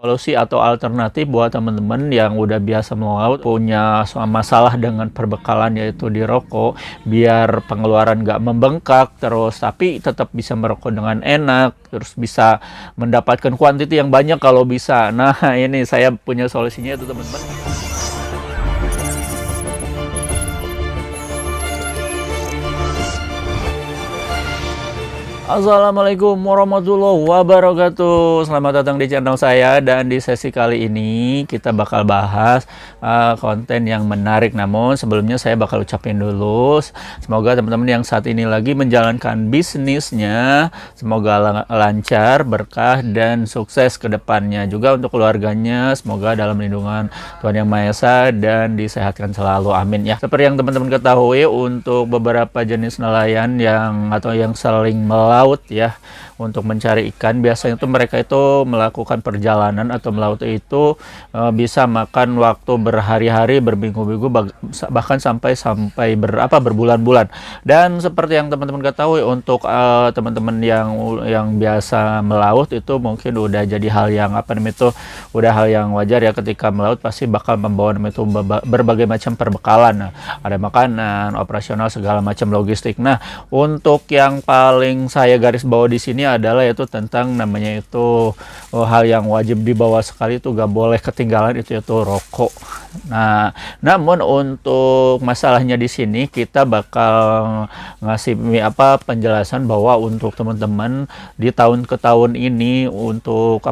Solusi atau alternatif buat teman-teman yang udah biasa melaut, punya masalah dengan perbekalan yaitu di rokok, biar pengeluaran nggak membengkak terus, tapi tetap bisa merokok dengan enak, terus bisa mendapatkan kuantiti yang banyak kalau bisa. Nah, ini saya punya solusinya itu teman-teman. Assalamualaikum warahmatullahi wabarakatuh. Selamat datang di channel saya, dan di sesi kali ini kita bakal bahas konten yang menarik. Namun sebelumnya saya bakal ucapin dulu, semoga teman-teman yang saat ini lagi menjalankan bisnisnya semoga lancar, berkah, dan sukses ke depannya. Juga untuk keluarganya, semoga dalam lindungan Tuhan Yang Maha Esa dan disehatkan selalu, amin ya. Seperti yang teman-teman ketahui, untuk beberapa jenis nelayan yang sering melaut ya, untuk mencari ikan, biasanya itu mereka itu melakukan perjalanan atau melaut itu bisa makan waktu berhari-hari, berminggu-minggu, bahkan sampai berbulan-bulan. Dan seperti yang teman-teman ketahui, untuk teman-teman yang biasa melaut itu mungkin udah jadi hal yang udah hal yang wajar ya. Ketika melaut pasti bakal membawa berbagai macam perbekalan. Nah, ada makanan, operasional, segala macam logistik. Nah, untuk yang paling saya garis bawah di sini adalah yaitu tentang namanya itu hal yang wajib dibawa sekali, itu gak boleh ketinggalan, itu yaitu rokok. Nah, namun untuk masalahnya di sini kita bakal ngasih penjelasan bahwa untuk teman-teman di tahun ke tahun ini, untuk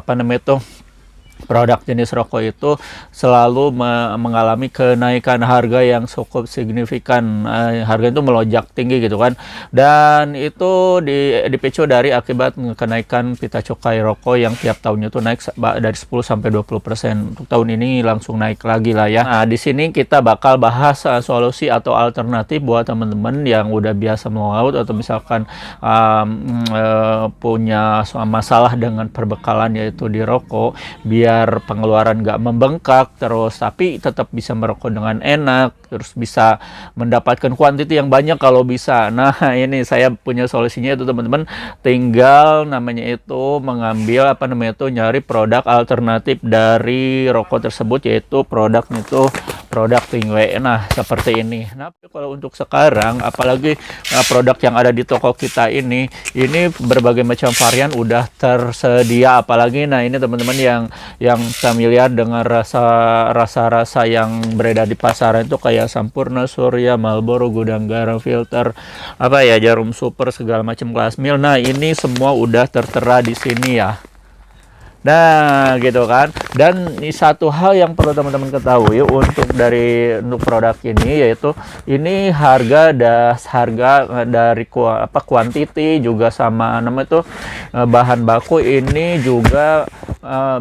produk jenis rokok itu selalu mengalami kenaikan harga yang cukup signifikan. Harga itu melonjak tinggi gitu kan, dan itu dipicu dari akibat kenaikan pita cukai rokok yang tiap tahunnya itu naik dari 10 sampai 20%. Untuk tahun ini langsung naik lagi lah ya. Nah, di sini kita bakal bahas solusi atau alternatif buat teman-teman yang udah biasa melaut atau misalkan punya masalah dengan perbekalan yaitu di rokok, biar pengeluaran nggak membengkak terus, tapi tetap bisa merokok dengan enak, terus bisa mendapatkan kuantiti yang banyak kalau bisa. Nah, ini saya punya solusinya itu teman-teman, tinggal mengambil nyari produk alternatif dari rokok tersebut, yaitu produk Tingwe. Nah, seperti ini. Nah, kalau untuk sekarang, apalagi produk yang ada di toko kita ini berbagai macam varian udah tersedia. Apalagi ini teman-teman yang familiar dengan rasa yang beredar di pasaran itu kayak Sampurna, Surya, Marlboro, Gudang Garam, Filter, Jarum Super, segala macam kelas mil. Nah, ini semua udah tertera di sini ya. Nah, gitu kan. Dan satu hal yang perlu teman-teman ketahui untuk produk ini, yaitu ini harga dari kuantiti juga sama bahan baku ini juga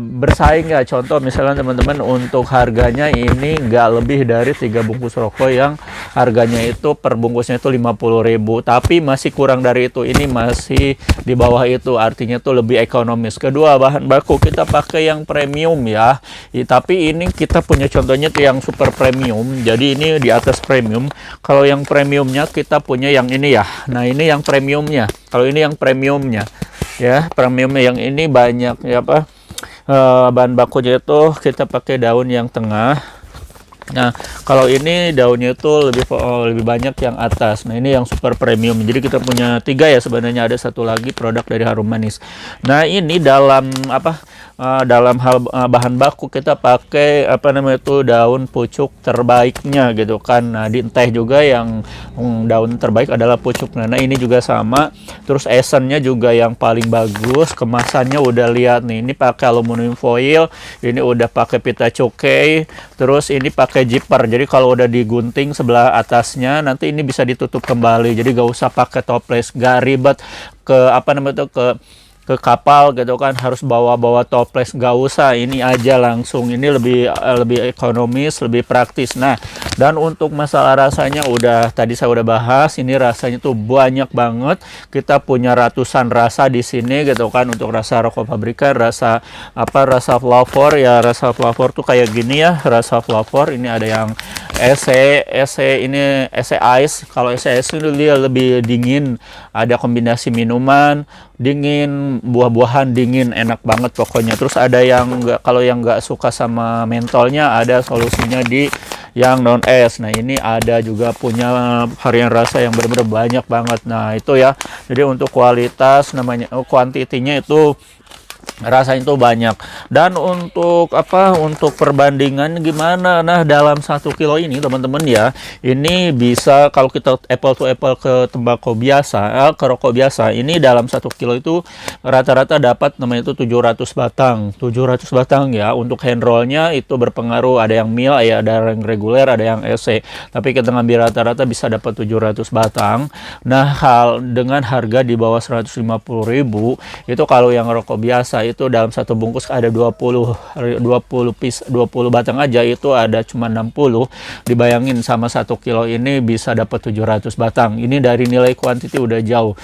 bersaing ya. Contoh misalnya teman-teman, untuk harganya ini nggak lebih dari 3 bungkus rokok yang harganya itu per bungkusnya itu 50.000, tapi masih kurang dari itu. Ini masih di bawah itu, artinya tuh lebih ekonomis. Kedua, bahan baku kita pakai yang premium ya, tapi ini kita punya contohnya tuh yang super premium, jadi ini di atas premium. Kalau yang premiumnya kita punya yang ini ya. Nah, ini yang premiumnya. Kalau ini yang premiumnya ya, premiumnya yang ini banyak ya, bahan bakunya itu kita pakai daun yang tengah. Nah, kalau ini daunnya itu lebih banyak yang atas. Nah, ini yang super premium. Jadi kita punya 3 ya sebenarnya, ada satu lagi produk dari Harum Manis. Nah, ini dalam hal bahan baku kita pakai daun pucuk terbaiknya gitu kan. Nah, di teh juga yang daun terbaik adalah pucuknya. Nah, ini juga sama. Terus esennya juga yang paling bagus. Kemasannya udah lihat nih, ini pakai aluminium foil, ini udah pakai pita cukai, terus ini pakai zipper. Jadi kalau udah digunting sebelah atasnya, nanti ini bisa ditutup kembali. Jadi gak usah pakai toples, gak ribet ke kapal gitu kan, harus bawa toples, gak usah. Ini aja langsung, ini lebih ekonomis, lebih praktis. Nah, dan untuk masalah rasanya tadi saya udah bahas. Ini rasanya tuh banyak banget, kita punya ratusan rasa di sini gitu kan. Untuk rasa rokok pabrikan, rasa flavor ya, rasa flavor tuh kayak gini ya, rasa flavor. Ini ada yang EC ini EC Ice. Kalau EC Ice itu dia lebih dingin, ada kombinasi minuman dingin, buah-buahan dingin, enak banget pokoknya. Terus ada yang nggak, kalau yang nggak suka sama mentolnya, ada solusinya di yang non es. Nah ini ada juga punya varian rasa yang benar-benar banyak banget. Nah itu ya, jadi untuk kualitas namanya, kuantitinya itu rasanya itu banyak. Dan untuk apa, untuk perbandingan gimana, nah dalam 1 kilo ini teman-teman ya, ini bisa kalau kita apple to apple ke tembakau biasa, ke rokok biasa, ini dalam 1 kilo itu rata-rata dapat namanya itu 700 batang 700 batang ya. Untuk hand rollnya itu berpengaruh, ada yang mil ya, ada yang reguler, ada yang EC, tapi kita ngambil rata-rata bisa dapat 700 batang. Nah dengan harga di bawah 150.000 itu, kalau yang rokok biasa itu dalam satu bungkus ada 20 batang aja, itu ada cuma 60. Dibayangin sama 1 kilo ini bisa dapat 700 batang. Ini dari nilai kuantiti udah jauh.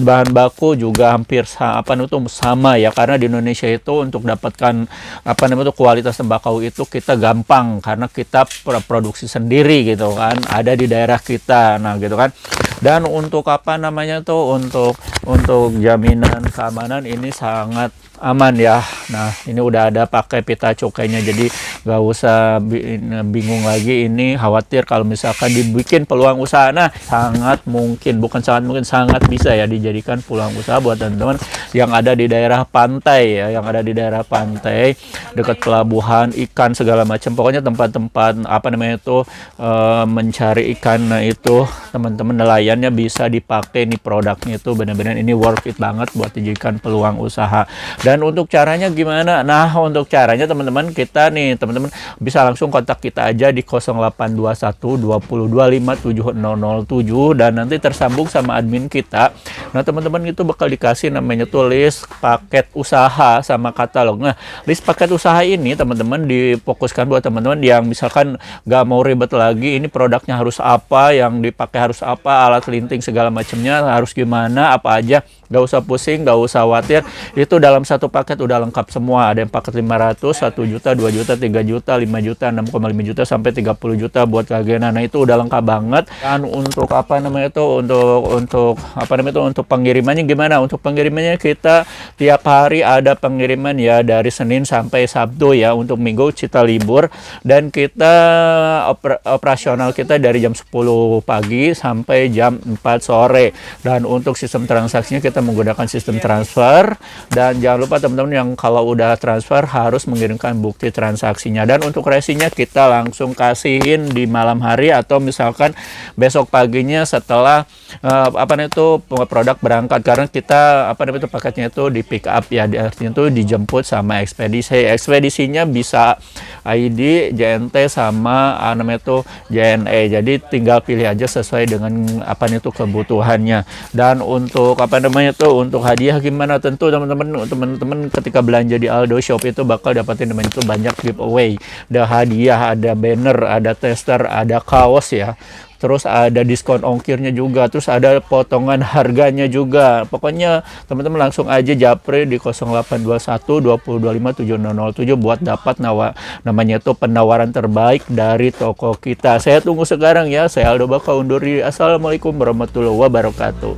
Bahan baku juga hampir sama ya, karena di Indonesia itu untuk dapatkan kualitas tembakau itu kita gampang, karena kita produksi sendiri gitu kan, ada di daerah kita. Nah gitu kan. Dan untuk untuk jaminan keamanan ini sangat aman ya. Nah ini udah ada pakai pita cukainya, jadi nggak usah bingung lagi ini khawatir kalau misalkan dibikin peluang usaha. Nah sangat mungkin, bukan sangat mungkin, sangat bisa ya dijadikan peluang usaha buat teman-teman yang ada di daerah pantai ya, yang ada di daerah pantai dekat pelabuhan ikan segala macam, pokoknya tempat-tempat mencari ikan. Nah itu teman-teman nelayannya bisa dipakai nih produknya, itu benar-benar ini worth it banget buat dijadikan peluang usaha. Dan untuk caranya gimana? Nah untuk caranya teman-teman, kita nih teman-teman bisa langsung kontak kita aja di 0821 2025 7007 dan nanti tersambung sama admin kita. Nah teman-teman itu bakal dikasih namanya tuh list paket usaha sama katalog. Nah list paket usaha ini teman-teman difokuskan buat teman-teman yang misalkan nggak mau ribet lagi, ini produknya harus apa, yang dipakai harus apa, alat linting segala macamnya harus gimana, apa aja. Nggak usah pusing, nggak usah khawatir, itu dalam satu paket udah lengkap semua. Ada yang paket 500, 1 juta, 2 juta, 3 juta, 5 juta, 6,5 juta sampai 30 juta buat kalian. Nah itu udah lengkap banget. Dan untuk untuk pengirimannya gimana? Untuk pengirimannya kita tiap hari ada pengiriman ya, dari Senin sampai Sabtu ya. Untuk Minggu kita libur, dan kita operasional kita dari jam 10 pagi sampai jam 4 sore. Dan untuk sistem transaksinya kita menggunakan sistem transfer, dan jangan lupa teman-teman yang kalau udah transfer harus mengirimkan bukti transaksinya. Dan untuk resinya kita langsung kasihin di malam hari atau misalkan besok paginya setelah produk berangkat, karena kita paketnya itu di pick up ya, artinya itu dijemput sama ekspedisinya bisa ID, JNT sama JNE, jadi tinggal pilih aja sesuai dengan kebutuhannya. Dan untuk untuk hadiah gimana, tentu teman-teman ketika belanja di Aldo Shop itu bakal dapatin itu banyak giveaway, ada hadiah, ada banner, ada tester, ada kaos ya, terus ada diskon ongkirnya juga, terus ada potongan harganya juga. Pokoknya teman-teman langsung aja japri di 0821 2025 7007 buat dapat namanya itu penawaran terbaik dari toko kita. Saya tunggu sekarang ya. Saya Aldo bakal undur diri. Assalamualaikum warahmatullahi wabarakatuh.